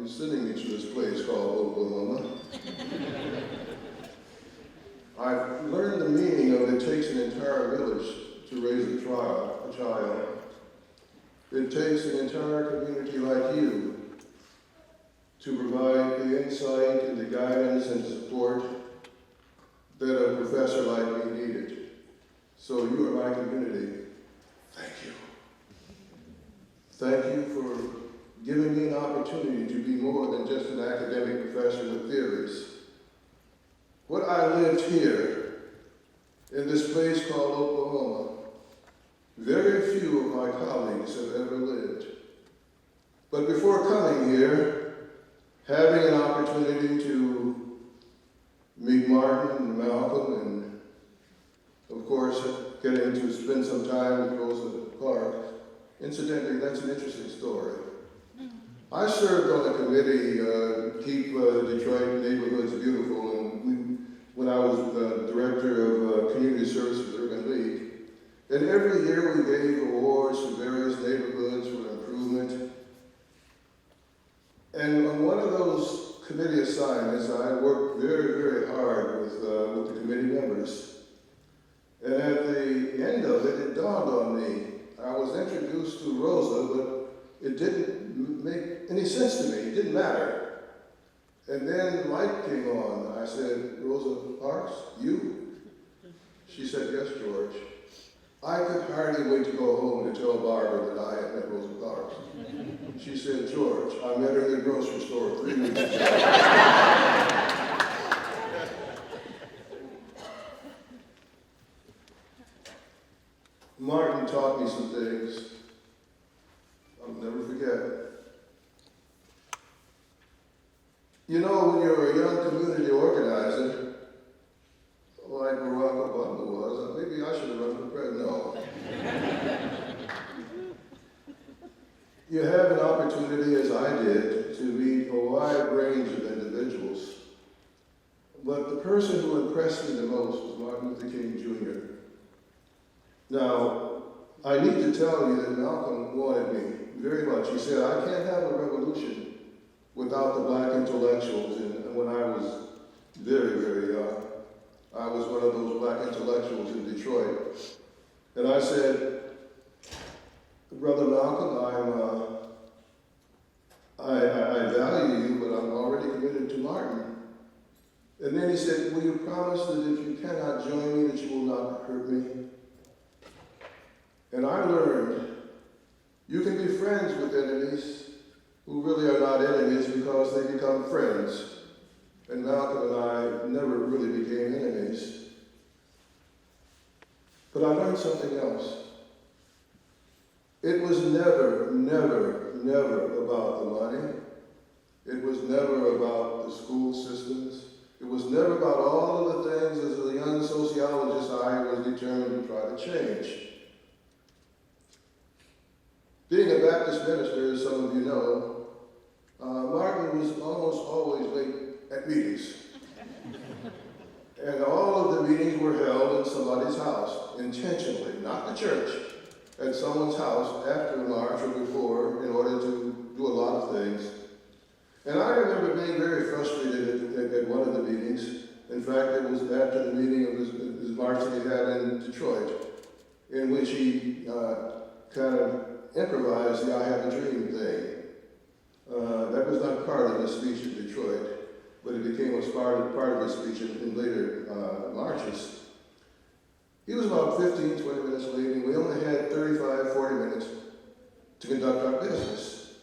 you sending me to this place called Oklahoma. I've learned the meaning of it takes an entire village to raise a child. It takes an entire community like you to provide the insight and the guidance and support that a professor like me needed. So you are my community. Thank you. Thank you for giving me an opportunity to be more than just an academic professor with theories. What I lived here in this place called Oklahoma, very few of my colleagues have ever lived. But before coming here, having an opportunity to meet Martin and Malcolm and, of course, getting to spend some time with Rosa Parks. Incidentally, that's an interesting story. I served on a committee, Keep Detroit Neighborhoods Beautiful, and when I was director of Community Services Urban League. And every year we gave awards to various neighborhoods for improvement. And on one of those committee assignments, I worked very, very hard with the committee members. And at the end of it, it dawned on me. I was introduced to Rosa, but it didn't make any sense to me. It didn't matter. And then the light came on. I said, Rosa Parks, you? She said, yes, George. I could hardly wait to go home to tell Barbara that I had met Rosa Parks. She said, George, I met her in the grocery store 3 weeks ago. Martin taught me some things I'll never forget. You know, when you're a young community organizer, like Barack Obama was, maybe I should have run for president. No. You have an opportunity, as I did, to meet a wide range of individuals. But the person who impressed me the most was Martin Luther King Jr. Now, I need to tell you that Malcolm wanted me very much. He said, I can't have a revolution without the black intellectuals. And when I was very, very young, I was one of those black intellectuals in Detroit. And I said, Brother Malcolm, I value you, but I'm already committed to Martin. And then he said, will you promise that if you cannot join me, that you will not hurt me? And I learned you can be friends with enemies who really are not enemies because they become friends. And Malcolm and I never really became enemies. But I learned something else. It was never, never, never about the money. It was never about the school systems. It was never about all of the things as a young sociologist I was determined to try to change. Being a Baptist minister, as some of you know, Martin was almost always late at meetings. And all of the meetings were held in somebody's house, intentionally, not the church, at someone's house after March or before in order to do a lot of things. And I remember being very frustrated at one of the meetings. In fact, it was after the meeting of his march that he had in Detroit, in which he kind of improvised the I Have a Dream thing. That was not part of his speech in Detroit, but it became a part of his speech in later marches. He was about 15, 20 minutes late, and we only had 35, 40 minutes to conduct our business.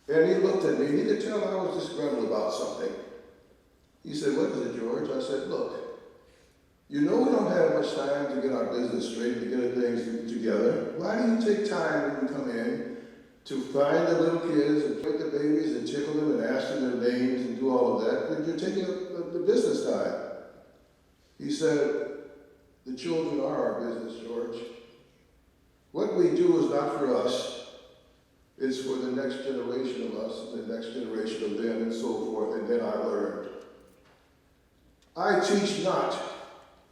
And he looked at me, and he could tell I was disgruntled about something. He said, what is it, George? I said, look, you know we don't have much time to get our business straight, to get things together. Why do you take time when you come in to find the little kids and pick the babies and tickle them and ask them their names and do all of that? But you're taking up the business time. He said, the children are our business, George. What we do is not for us. It's for the next generation of us, and the next generation of them, and so forth. And then I learned. I teach not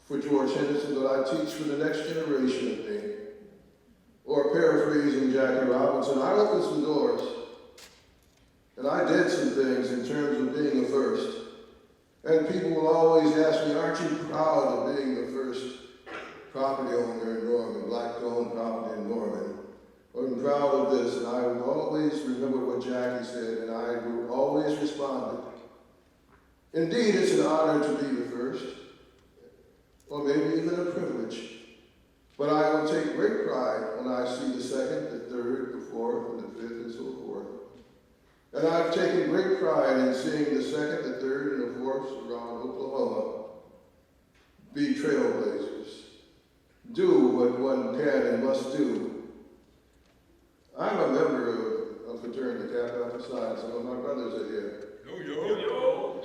for George Henderson, but I teach for the next generation of me. Or paraphrasing Jackie Robinson, I opened some doors, and I did things in terms of being the first. And people will always ask me, aren't you proud of being the first property owner in Norman, black-owned property in Norman? I'm proud of this, and I would always remember what Jackie said, and I would always respond, indeed, it's an honor to be the first, or maybe even a privilege. But I will take great pride when I see the second, the third, the fourth, and the fifth, and so forth. And I've taken great pride in seeing the second, the third, and the fourth around Oklahoma be trailblazers. Do what one can and must do. I'm a member of fraternity Kappa Alpha Psi. Some of my brothers are here. Yo.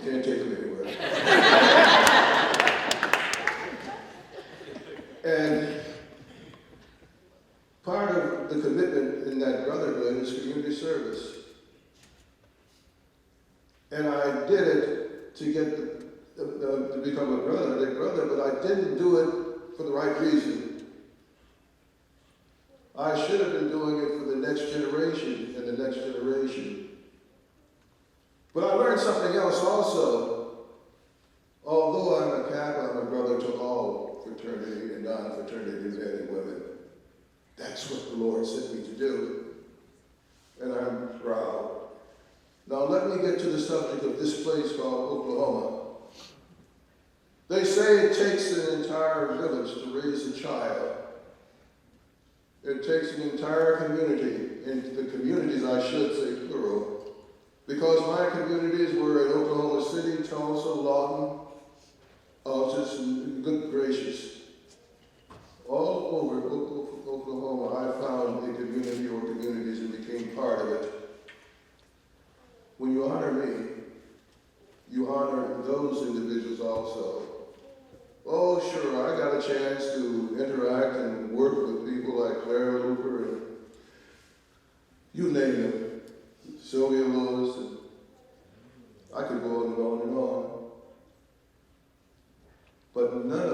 Can't take them anywhere. And part of the commitment in that brotherhood is community service. And I did it to get to become a brother, but I didn't do it for the right reason. I should have been doing it for the next generation and the next generation. But I learned something else also. Although I'm a Kappa, I'm a brother to all fraternity and non-fraternity men and women. That's what the Lord sent me to do. And I'm proud. Now let me get to the subject of this place called Oklahoma. They say it takes an entire village to raise a child. It takes an entire community, and the communities I should say plural, because my communities were in Oklahoma City, Tulsa, Lawton, Altus, and good gracious. All over Oklahoma, I found a community or communities and became part of it. When you honor me, you honor those individuals also. Oh, sure, I got a chance to interact and work with people like Clara Looper and you name them, Sylvia Lewis, and I could go on and on and on. But none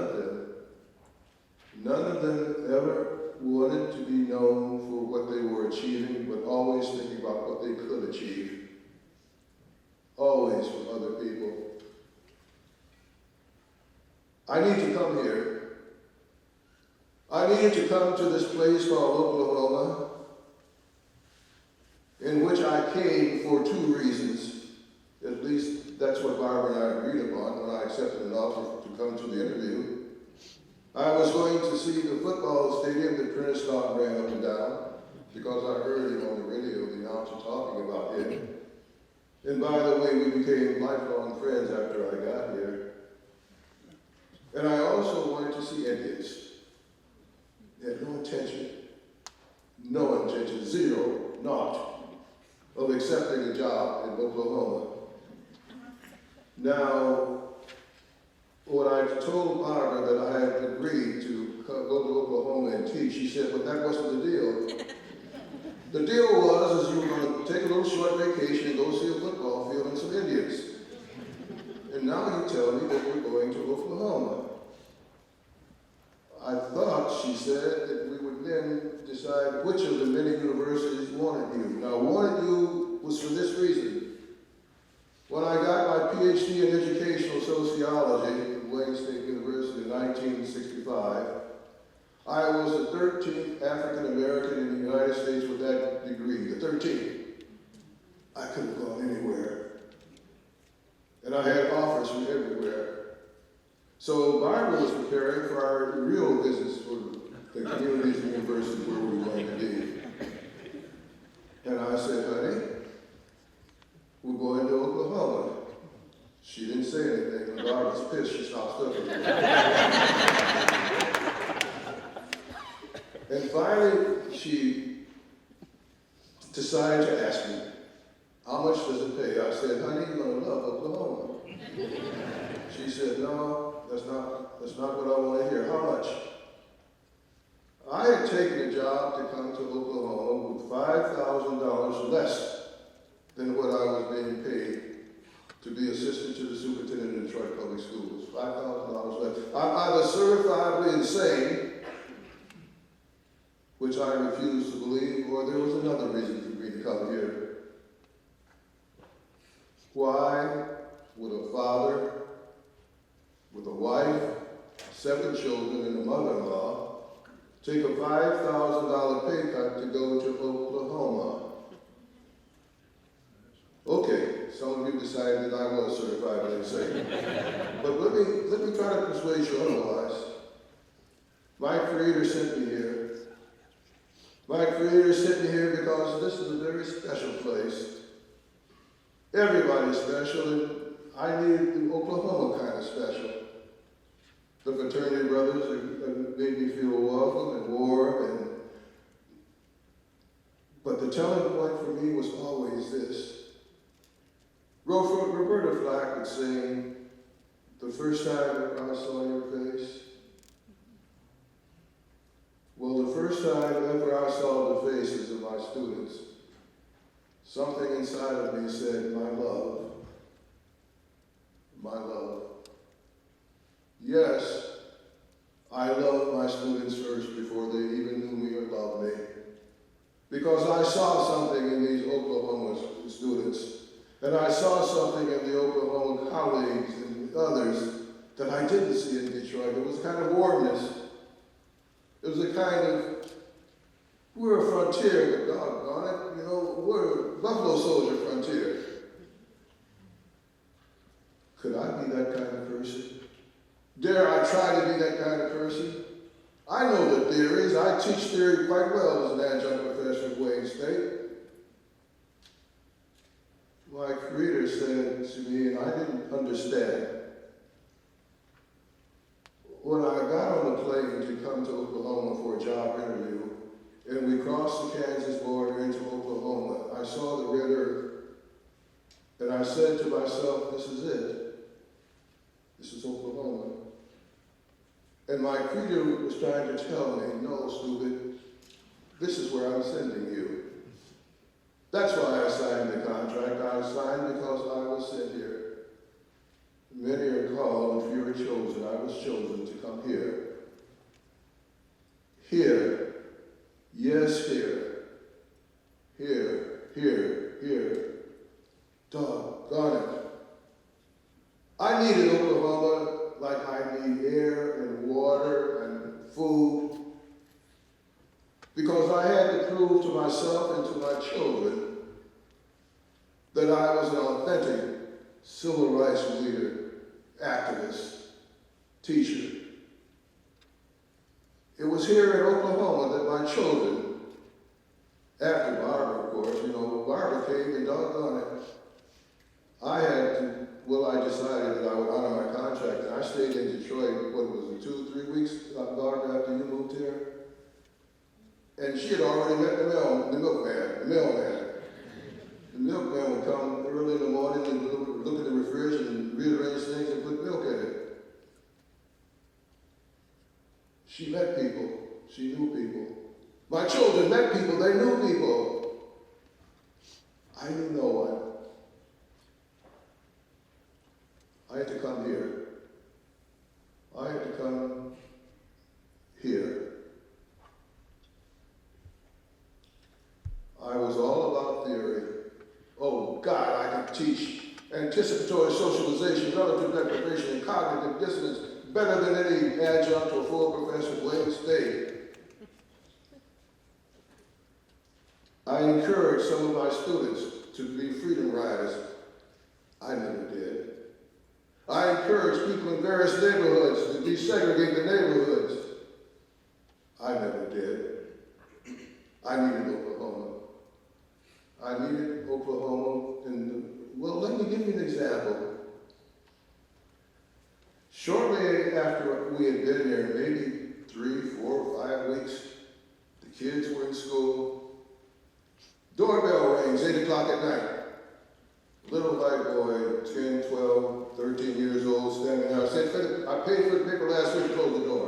of them ever wanted to be known for what they were achieving, but always thinking about what they could achieve. Always for other people. I need to come here. I needed to come to this place called Oklahoma, in which I came for two reasons. At least that's what Barbara and I agreed upon when I accepted an offer to come to the interview. I was going to see the football stadium that Prentice Scott ran up and down, because I heard him on the radio, the announcer talking about him. And by the way, we became lifelong friends after I got here. And I also wanted to see Indians. They had no intention, zero, not, of accepting a job in Oklahoma. Now, when I told Barbara that I had agreed to go to Oklahoma and teach, she said, but that wasn't the deal. The deal was you were going to take a little short vacation and go see a football field and some Indians. And now you tell me that we're going to Oklahoma. I thought, she said, that we would then decide which of the many universities wanted you. Now, wanted you was for this reason. When I got my PhD in educational sociology at Wayne State University in 1965, I was the 13th African American in the United States with that degree, the 13th. I could have gone anywhere. And I had offers from everywhere. So Barbara was preparing for our real business for the communities and universities where we were going to be. And I said, honey, we're going to Oklahoma. She didn't say anything. When Barbara was pissed, she stopped studying. And finally, she decided to ask me, how much does it pay? I said, honey, you're going to love Oklahoma. She said, no, that's not what I want to hear. How much? I had taken a job to come to Oklahoma with $5,000 less than what I was being paid to be assistant to the superintendent of Detroit Public Schools. $5,000 less. I'm either certifiably insane, which I refuse to believe, or there was another reason for me to come here. Why would a father with a wife, 7 children, and a mother-in-law take a $5,000 pay cut to go to Oklahoma? Okay, some of you decided that I was certified by the Savior. But let me try to persuade you otherwise. My Creator sent me here. My Creator sent me here because this is a very special place. Everybody's special, and I need the Oklahoma kind of special. The fraternity brothers have made me feel welcome and warm, but the telling point for me was always this. Roberta Flack would sing, "The first time I saw your face." Well, the first time ever I saw the faces of my students, something inside of me said, my love, my love. Yes, I loved my students first before they even knew me or loved me. Because I saw something in these Oklahoma students, and I saw something in the Oklahoma colleagues and others that I didn't see in Detroit. It was a kind of warmness. It was a kind of, we're a frontier, but doggone it, you know, we're a Buffalo Soldier frontier. Could I be that kind of person? Dare I try to be that kind of person? I know the theories. I teach theory quite well as an adjunct professor at Wayne State. My Creator said to me, and I didn't understand. When I got on the plane to come to Oklahoma for a job interview, and we crossed the Kansas border into Oklahoma, I saw the red earth, and I said to myself, this is it. This is Oklahoma. And my Creator was trying to tell me, no, stupid, this is where I'm sending you. That's why I signed the contract. I signed because I was sent here. Many are called, and few are chosen. I was chosen to come here. Here. Yes, here. Here, here, here. Doggone it. I needed Oklahoma like I need air and water and food, because I had to prove to myself and to my children that I was an authentic civil rights leader, activist, teacher. It was here in Oklahoma that my children, after Barbara, of course, you know, Barbara came and doggone it, I decided that I would honor my contract, and I stayed in Detroit, what was it, 2 or 3 weeks, Barbara, after you moved here? And she had already met the mailman. The milkman would come early in the morning and look at the refrigerator and rearrange things and put milk in it. She met people. She knew people. My children met people. They knew people. I knew no one. I had to come here. I had to come here. I was all about theory. Oh God, I could teach anticipatory socialization, relative deprivation, and cognitive dissonance better than any adjunct or full professor at Wayne State. I encouraged some of my students to be freedom riders. I never did. I encouraged people in various neighborhoods to desegregate the neighborhoods. I never did. I needed Oklahoma. I needed Oklahoma, well, let me give you an example. Shortly after we had been here, maybe 3, 4, 5 weeks, the kids were in school. Doorbell rings, 8 o'clock at night. Little white boy, 10, 12, 13 years old, standing there. I said, I paid for the paper last week, close the door.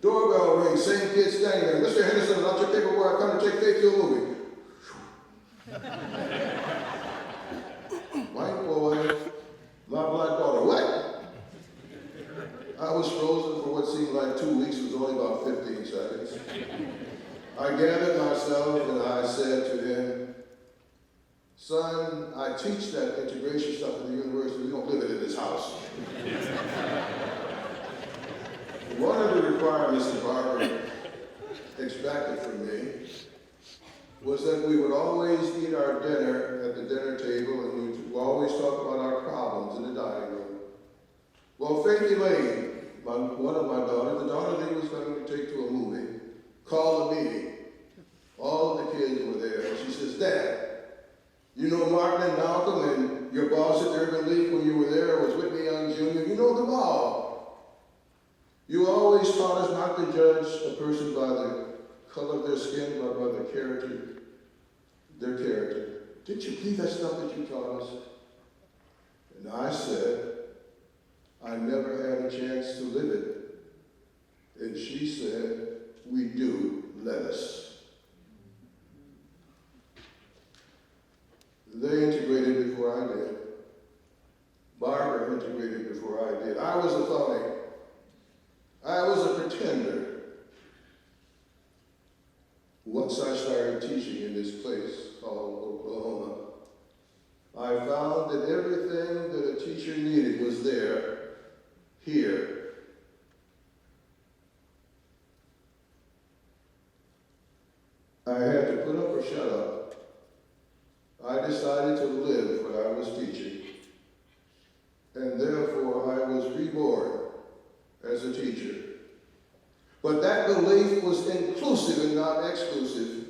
Doorbell rings, same kid standing there. Mr. Henderson, not your paperwork, I come to take Faith to a movie. White boy, my black daughter, what? I was frozen for what seemed like 2 weeks. It was only about 15 seconds. I gathered myself and I said to him, son, I teach that integration stuff at the university. We don't live it in this house. One of the requirements that Barbara expected from me was that we would always eat our dinner at the dinner table, and we would always talk about our problems in the dining room. Well, Faith Elaine, one of my daughters, the daughter that he was going to take to a movie, called a meeting. All of the kids were there, and she says, "Dad, you know Martin and Malcolm and your boss at Urban League when you were there was Whitney Young Jr. You know them all. You always taught us not to judge a person by the color of their skin, but by their character. Didn't you believe that stuff that you taught us?" And I said, "I never had a chance to live it." And she said, "We do, let us." They integrated before I did. Barbara integrated before I did. I was a phony. I was a pretender. Once I started teaching in this place called Oklahoma, I found that everything that a teacher needed was there, here. I had to put up or shut up. I decided to live what I was teaching, and therefore I was reborn as a teacher. But that belief was inclusive and not exclusive.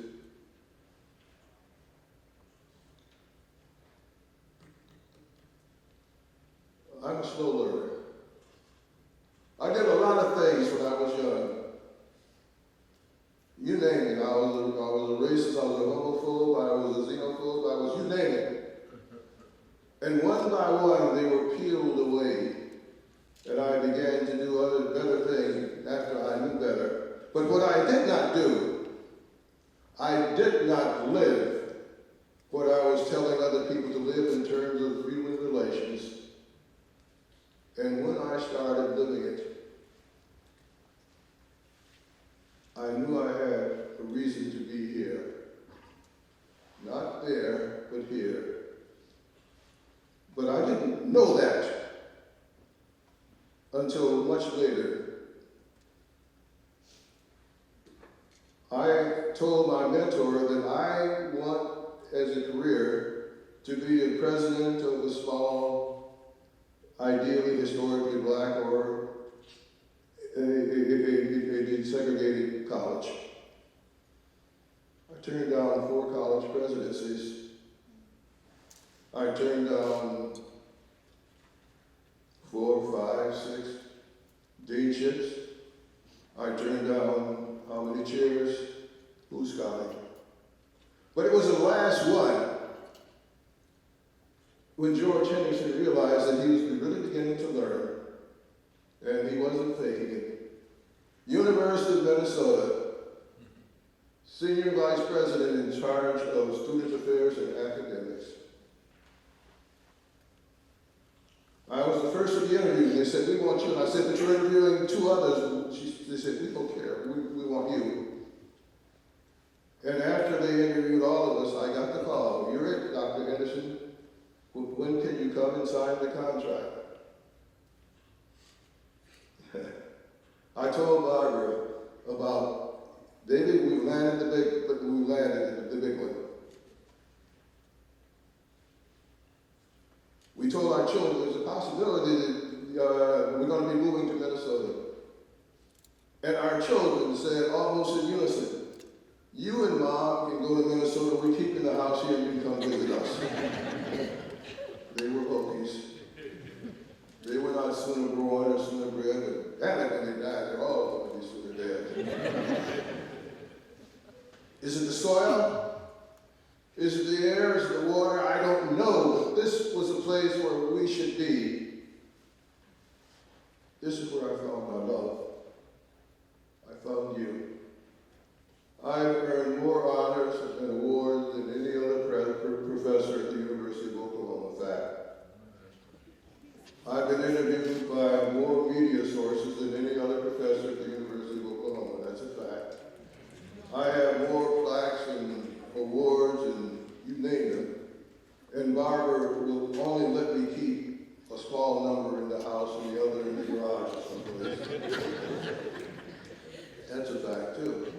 I'm a slow learner. I did a lot of things when I was young. You name it. I was a racist, I was a homophobe, I was a xenophobe, you name it. And one by one, they were peeled away. And I began to do other better things after I knew better. But what I did not do, I did not live what I was telling other people to live in terms of human relations. And when I started living it, I knew I had a reason to be here. Not there, but here. But I didn't know that until much later. I told my mentor that I want, as a career, to be a president of a small, ideally historically black or a desegregated college. I turned down 4 college presidencies. I turned down 4, 5, 6 deanships. I turned down how many chairs? Who's counting? But it was the last one when George Henderson realized that he was really beginning to learn, and he wasn't faking it. University of Minnesota, Senior Vice President in charge of Student Affairs and Academics. I was the first of the interview. They said, "We want you." And I said, "But you're interviewing 2 others." They said, "We don't care. We want you." And after they interviewed all of us, I got the call. "You're it, Dr. Henderson. When can you come and sign the contract?" I told Barbara about David, we landed the big one. We told our children there's a possibility that we're going to be moving to Minnesota. And our children said almost in unison, "You and Mom can go to Minnesota, we're keeping the house here, you can come visit us." They were Hokies. They were not sooner born or sooner bred, but damn it, when they died, they're all going to be sooner dead. Is it the soil? Is it the air? Is it the water? I don't know, but this was a place where we should be. This is where I found my love. I found you. I've earned more honors and awards than any other professor at the University of Oklahoma. Fact. I've been interviewed by more media sources than any other professor at the University of Oklahoma. That's a fact. I have more plaques and awards and you name them and Barbara will only let me keep a small number in the house and the other in the garage or someplace. That's a fact, too.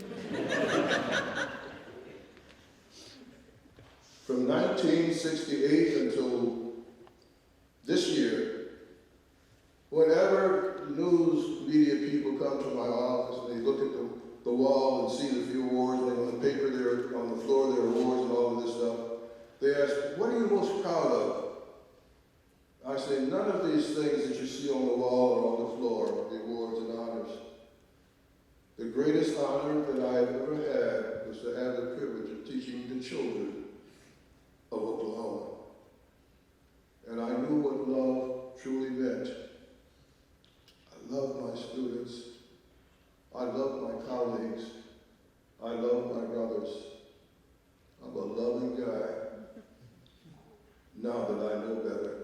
From 1968 until this year, whenever news media people come to my office and they look at the wall and see the few awards, and on the paper there, on the floor there are awards and all of this stuff, they ask, what are you most proud of? I say, none of these things that you see on the wall or on the floor, the awards and honors. The greatest honor that I have ever had was to have the privilege of teaching the children of Oklahoma. And I knew what love truly meant. I love my students. I love my colleagues. I love my brothers. I'm a loving guy. Now that I know better,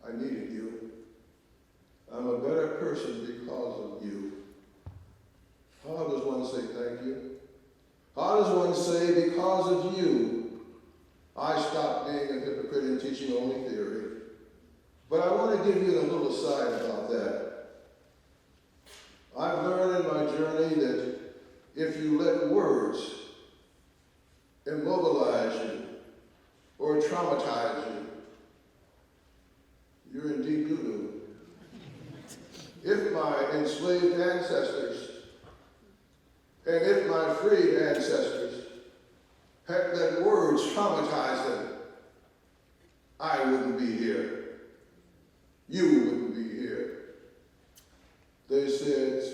I needed you. I'm a better person because of you. How does one say thank you? How does one say because of you, I stopped being a hypocrite and teaching only theory? But I want to give you a little aside about that. I've learned in my journey that if you let words immobilize you or traumatize you, you're in deep doo-doo. If my enslaved ancestors and if my freed ancestors had let words traumatize them, I wouldn't be here. You wouldn't be here. They said,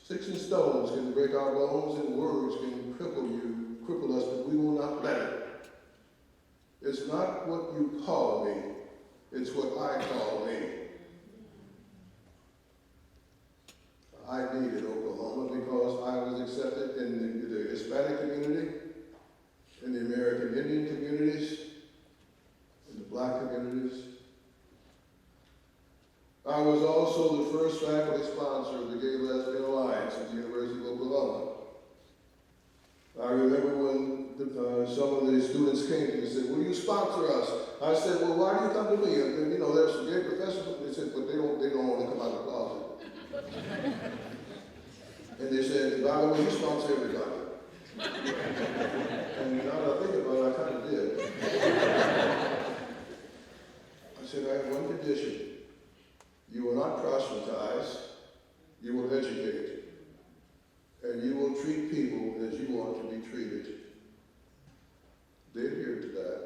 sticks and stones can break our bones and words can cripple us, but we will not let it. It's not what you call me, it's what I call me. I needed Oklahoma because I was accepted in the Hispanic community, in the American Indian communities, in the Black communities. I was also the first faculty sponsor of the Gay Lesbian Alliance at the University of Oklahoma. I remember when some of the students came to me and said, will you sponsor us? I said, well, why do you come to me? And you know, there's some gay professors. They said, but they don't want to come out of the closet. And they said, by the way, you sponsor everybody. And now that I think about it, I kind of did. I said, I have one condition. You will not proselytize, you will educate, and you will treat people as you want to be treated. They adhered to that.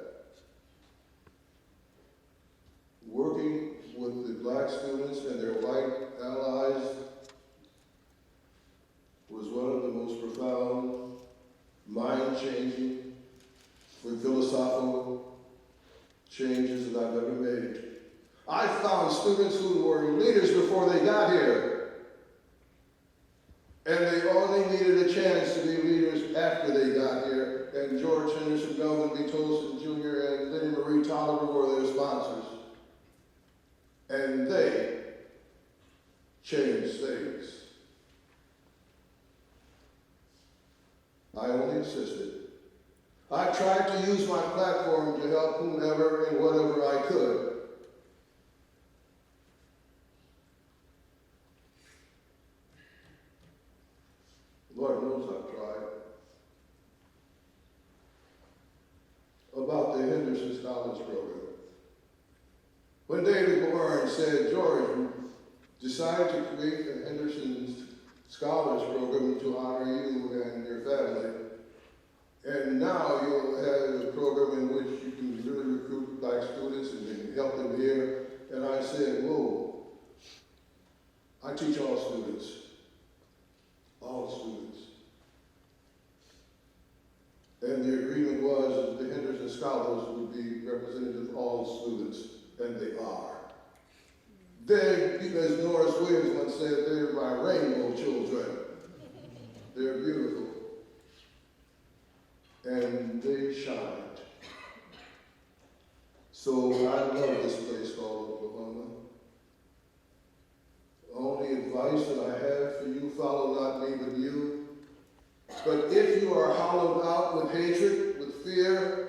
Working with the black students and their white allies was one of the most profound, mind-changing, philosophical changes that I've ever made. I found students who were leaders before they got here, and they only needed a chance to be leaders after they got here, and George Henderson, Melvin B. Tolson Jr., and Lynn Marie Tolliver were their sponsors. And they changed things. I only assisted. I tried to use my platform to help whomever and whatever I could. Lord knows I've tried. About the Henderson Scholars Program. When David Bourne said, George, decided to create the Henderson Scholars Program to honor you and your family. And now you'll have a program in which you can really recruit black students and help them here. And I said, whoa, I teach all students. All students. And the agreement was that the Henderson Scholars would be representative of all students, and they are. They, as Norris Williams once said, they're my rainbow children. They're beautiful. And they shined. So I love this place called Oklahoma. Only advice that I have for you, follow not me but you. But if you are hollowed out with hatred, with fear,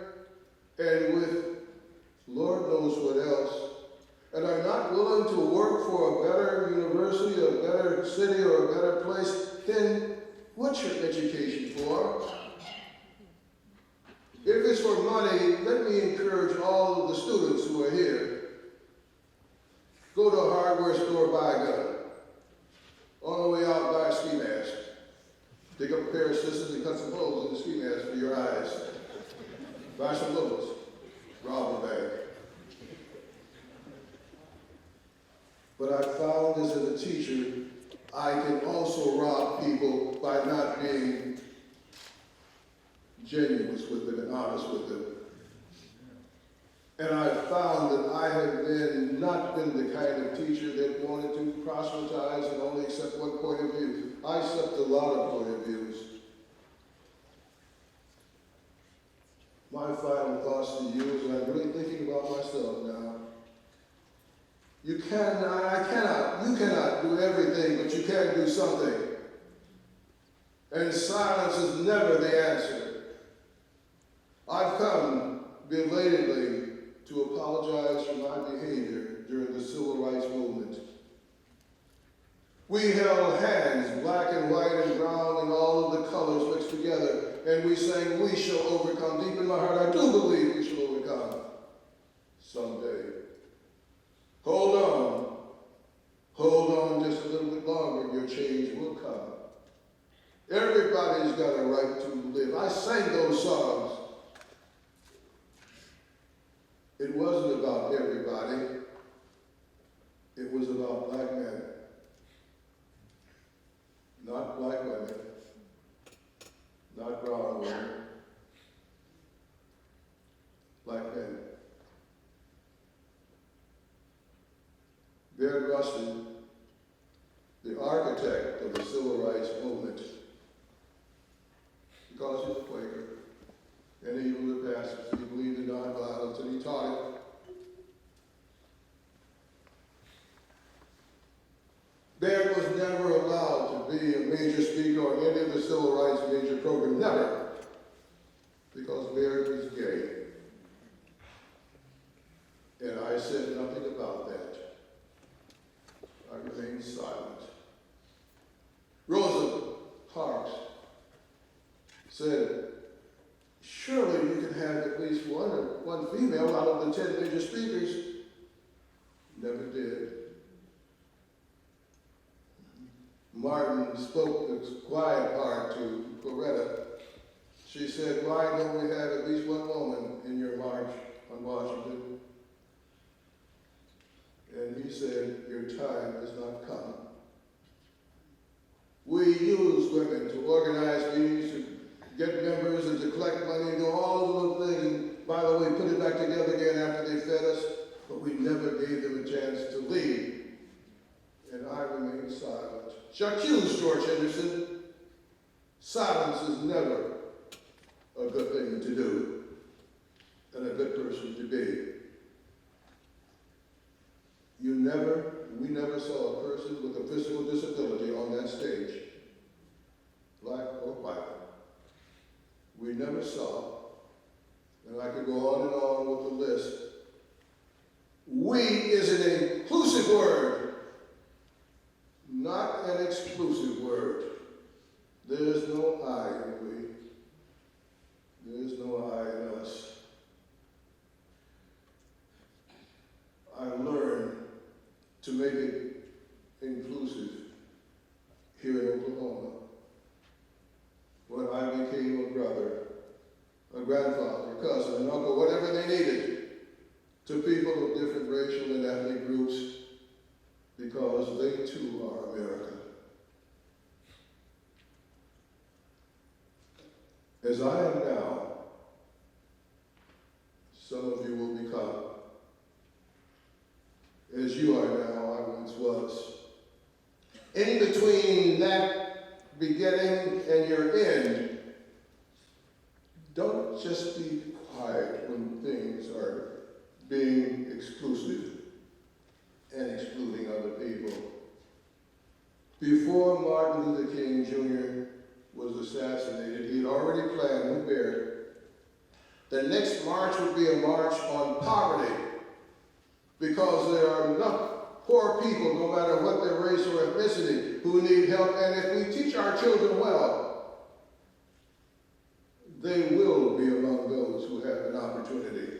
and with what's your education for? If it's for money, let me encourage all of the students who are here. Go to a hardware store, buy a gun. On the way out, buy a ski mask. Pick up a pair of scissors and cut some holes in the ski mask for your eyes. Buy some bullets. Rob a bank. But I found as a teacher, I can also rob people by not being genuine with them and honest with them. And I found that I have not been the kind of teacher that wanted to proselytize and only accept one point of view. I accept a lot of point of views. My final thoughts to you is, and I'm really thinking about myself now. You cannot do everything, but you can do something. And silence is never the answer. I've come belatedly to apologize for my behavior during the civil rights movement. We held hands, black and white and brown and all of the colors mixed together, and we sang, "We shall overcome." Deep in my heart, I do believe we shall overcome someday. Hold on. Hold on just a little bit longer, your change will come. Everybody's got a right to live. I sang those songs. It wasn't about everybody. It was about black men. Not black women. Not brown women. Black men. Baird Rustin, the architect of the civil rights movement, because he was a Quaker, and he was a pastor, he believed in nonviolence, and he taught it. Baird was never allowed to be a major speaker on any of the civil rights major programs, never, because Baird was gay. And I said nothing about that. I remained silent. Rosa Parks said, surely you can have at least one female out of the 10 major speakers. Never did. Martin spoke the quiet part to Coretta. She said, why don't we have at least one woman in your march on Washington? And he said, your time has not come. We use women to organize meetings, to get members, and to collect money, and do all of those things. And by the way, put it back together again after they fed us, but we never gave them a chance to lead. And I remained silent. J'accuse George Henderson. Silence is never a good thing to do and a good person to be. We never saw a person with a physical disability on that stage, black or white. We never saw, and I could go on and on with the list. We is an inclusive word, not an exclusive word. There is no I in we. There is no I in us. I learned to make it inclusive here in Oklahoma. When I became a brother, a grandfather, a cousin, an uncle, whatever they needed, to people of different racial and ethnic groups, because they too are America. As I am now, some of you will become. As you are now, I once was. In between that beginning and your end, don't just be quiet when things are being exclusive and excluding other people. Before Martin Luther King Jr. was assassinated, he had already planned with Baird. The next march would be a march on poverty, because there are enough poor people, no matter what their race or ethnicity, who need help. And if we teach our children well, they will be among those who have an opportunity.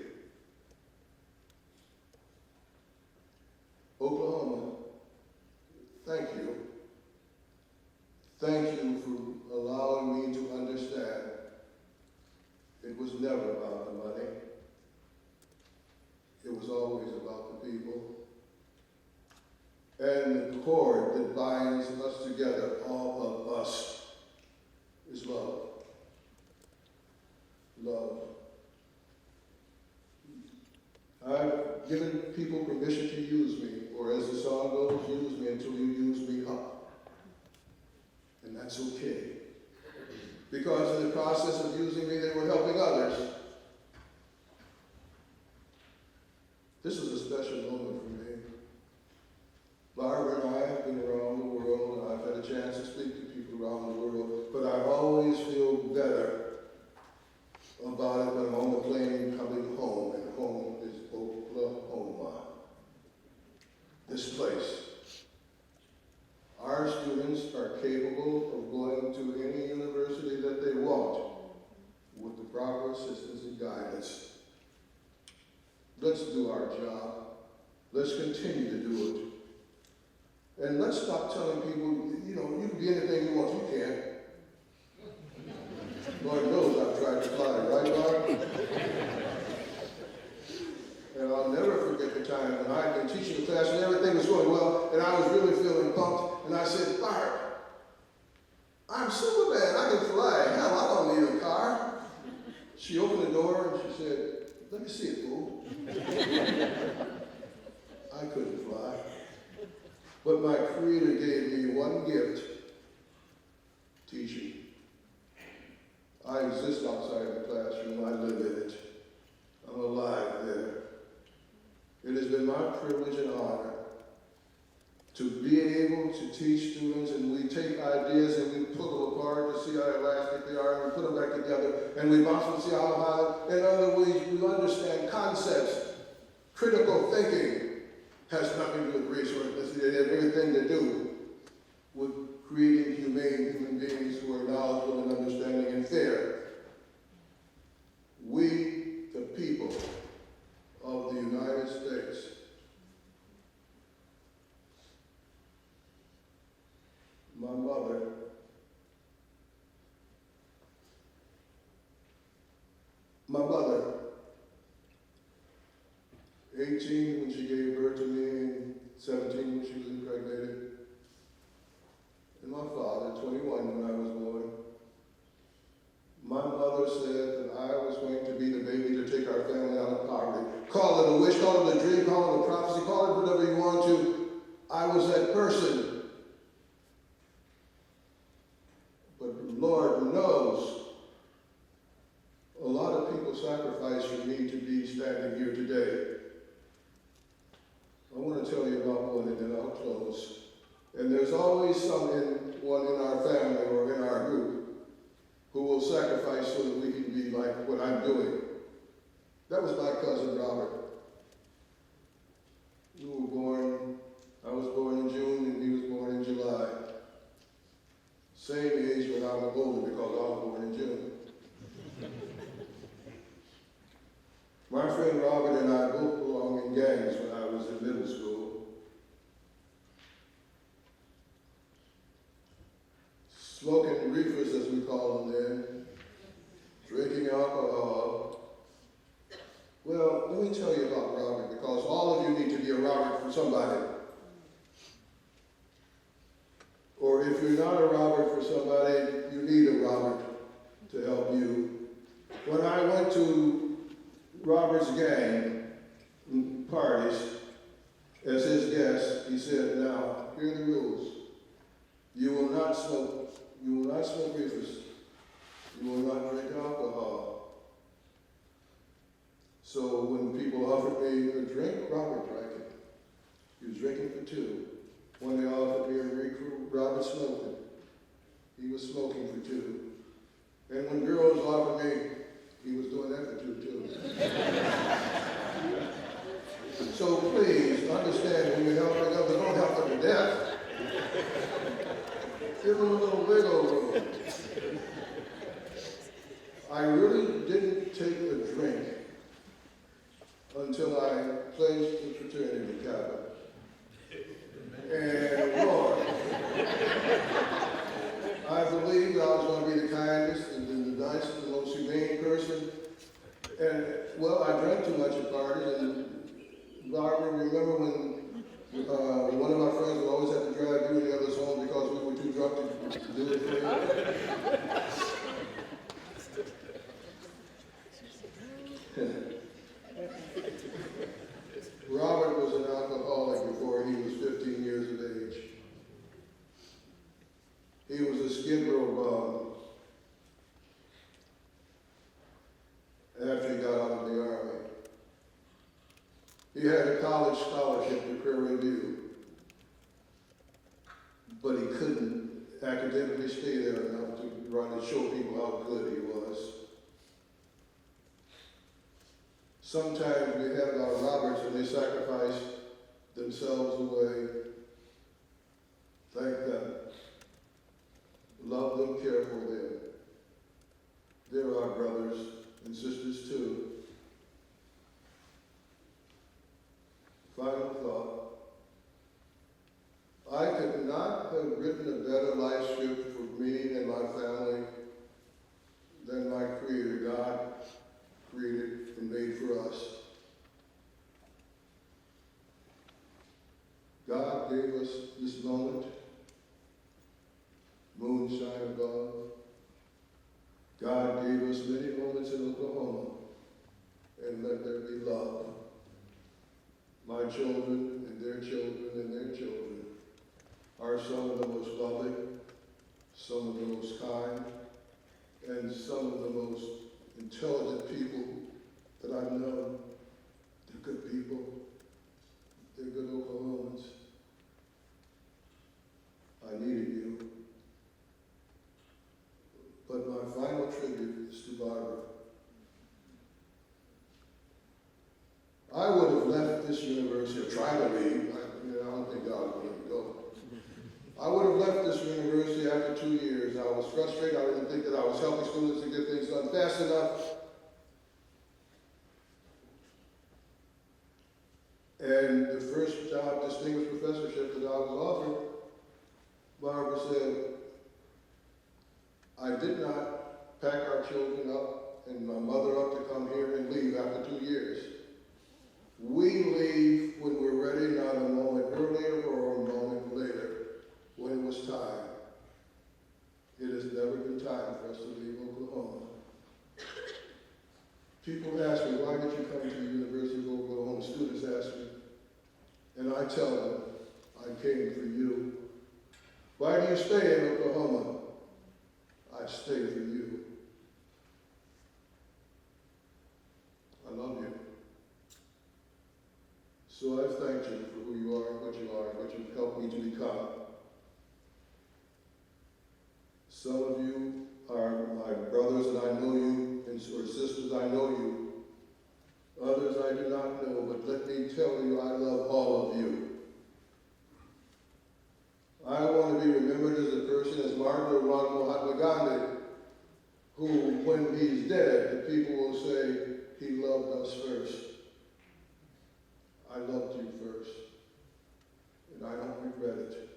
Oklahoma, thank you. Thank you for allowing me to understand it was never about the money. It was always about the people. And the cord that binds us together, all of us, is love. Love. I've given people permission to use me, or as the song goes, use me until you use me up. And that's okay. Because in the process of using me, they were helping others. This is a special moment for me. Barbara and I have been around the world, and I've had a chance to speak to people around the world, but I always feel better about it when I'm on the plane coming home, and home is Oklahoma. This place. Our students are capable of going to any university that they want with the proper assistance and guidance. Let's do our job. Let's continue to do it. And let's stop telling people, you can be anything you want. You can't. Lord knows I've tried to fly, right, Lord? And I'll never forget the time when I'd been teaching the class and everything was going well, and I was really feeling pumped, and I said, Barb, I'm Superman, I can fly. Hell, I don't need a car. She opened the door and she said, let me see it, fool. I couldn't fly. But my Creator gave me one gift, teaching. I exist outside the classroom. I live in it. I'm alive there. It has been my privilege and honor to be able to teach students, and we take ideas and we pull them apart to see how elastic they are, and we put them back together, and we bounce them to see how high. In other ways, we understand concepts. Critical thinking has nothing to do with resources. It has everything to do with creating humane human beings who are knowledgeable and understanding and fair. We, the people of the United States, my mother, my 18 when she gave birth to me, and 17 when she was impregnated. And my father, 21 when I was born. My mother said that I was going to be the baby to take our family out of poverty. Call it a wish, call it a dream, call it a prophecy, call it whatever you want to. I was that person. But the Lord knows a lot of people sacrificed for me to be standing here today. I want to tell you about one and then I'll close. And there's always someone in our family or in our group who will sacrifice so that we can be like what I'm doing. That was my cousin Robert. I was born in June and he was born in July. Same age, but I'm older because I was born in June. My friend Robert and I both belonged in gangs when I was in middle school. Smoking reefers, as we call them then, drinking alcohol. Well, let me tell you about Robert, because all of you need to be a Robert for somebody. Or if you're not a Robert for somebody, you need a Robert to help you. When I went to Robert's gang parties as his guest, he said, now, here are the rules. You will not smoke reefers. You will not drink alcohol. So when people offered me a drink, Robert drank it. He was drinking for two. When they offered me a recruit, Robert smoked it. He was smoking for two. And when girls offered me, he was doing that for two, too. So please understand, when you're helping others, don't help them to death. Give them a little wiggle room. I really didn't take a drink until I pledged the fraternity Kappa. And Lord, I believed I was going to be the kindest and the nicest and most humane person. And, well, I drank too much at parties, and Barbara, remember when one of my friends would always have to drive you and the others home because we were too drunk to do anything? Robert was an alcoholic before he was 15 years of age. He was a Skid Row bum after he got out of the Army. He had a college scholarship to Prairie View, but he couldn't academically stay there enough to run and show people how good he was. Sometimes we have our Roberts and they sacrifice themselves away. Thank them. Love them, care for them. They're our brothers and sisters too. Final thought. I could not have written a better life script for me and my family than my Creator, God, created and made for us. God gave us this moment, moonshine above. God gave us many moments in Oklahoma, and let there be love. My children and their children and their children are some of the most loving, some of the most kind, and some of the most intelligent people that I've known. They're good people. They're good Oklahomans. I needed you. But my final tribute is to Barbara. I would have left this university, or tried to leave. I don't think God would let me go. I would have left this university after 2 years. I was frustrated. I didn't think that I was helping students to get things done fast enough. And the first job, distinguished professorship that I was offered, Barbara said, I did not pack our children up and my mother up to come here and leave after 2 years. We leave when we're ready, not a moment earlier or a moment later, when it was time. It has never been time for us to leave Oklahoma. People ask me, why did you come to the University of Oklahoma? Students ask me, and I tell them, I came for you. Why do you stay in Oklahoma? I stay for you. I love you. So I thank you for who you are, what you've helped me to become. Some of you are my brothers and I know you, or sisters, I know you. Others I do not know, but let me tell you, I love all of you. I want to be remembered as a person, as Martin or Mahatma Gandhi, who, when he's dead, the people will say, he loved us first. I loved you first, and I don't regret it.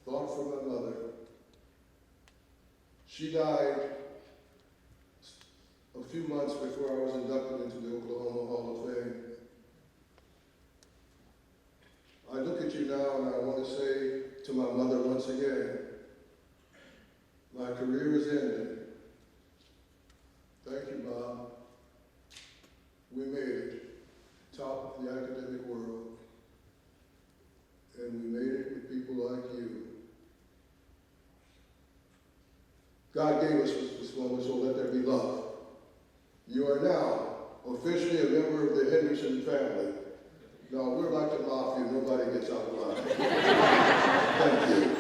Thought from my mother. She died a few months before I was inducted into the Oklahoma Hall of Fame. I look at you now and I want to say to my mother once again, my career is ending. Thank you, Bob. We made it, top of the academic world. And we made it with people like you. God gave us this moment, so let there be love. You are now officially a member of the Henderson family. No, we're like the mafia, nobody gets out alive. Thank you.